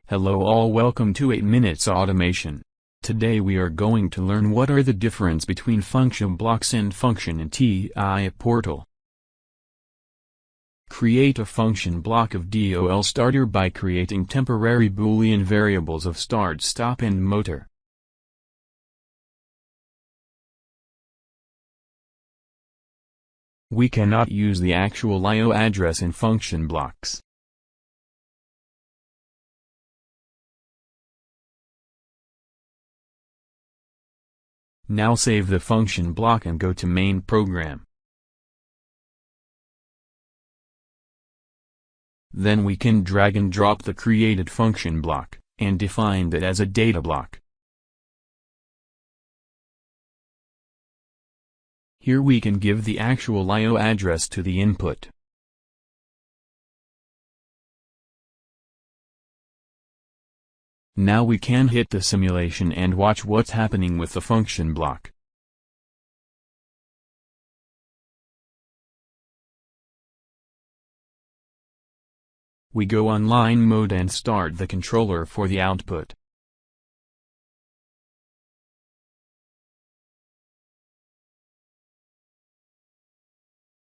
Hello all, welcome to 8 Minutes Automation. Today we are going to learn what are the difference between function blocks and function in TI portal. Create a function block of DOL starter by creating temporary Boolean variables of start, stop and motor. We cannot use the actual I/O address in function blocks. Now save the function block and go to main program. Then we can drag and drop the created function block, and define that as a data block. Here we can give the actual I/O address to the input. Now we can hit the simulation and watch what's happening with the function block. We go online mode and start the controller for the output.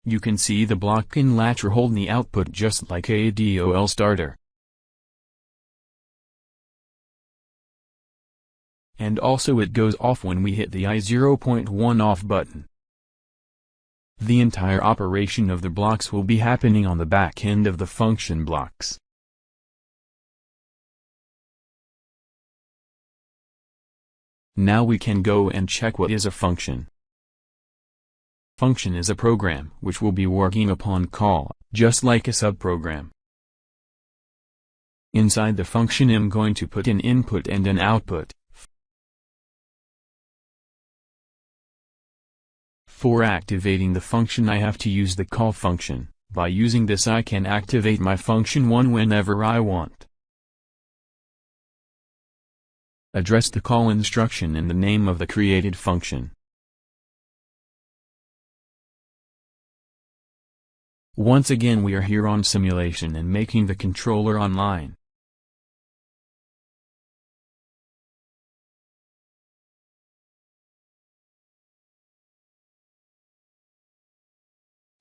You can see the block can latch or hold the output just like a DOL starter. And also it goes off when we hit the I0.1 off button. The entire operation of the blocks will be happening on the back end of the function blocks. Now we can go and check what is a function. Function is a program which will be working upon call, just like a subprogram. Inside the function I'm going to put an input and an output. For activating the function I have to use the call function. By using this I can activate my function 1 whenever I want. Address the call instruction in the name of the created function. Once again we are here on simulation and making the controller online.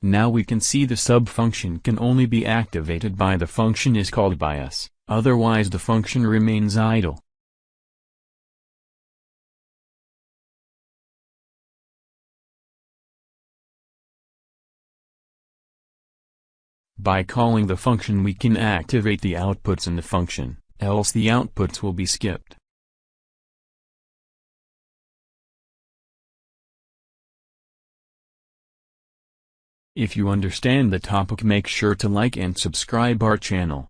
Now we can see the sub-function can only be activated by the function is called by us, otherwise the function remains idle. By calling the function we can activate the outputs in the function, else the outputs will be skipped. If you understand the topic, make sure to like and subscribe our channel.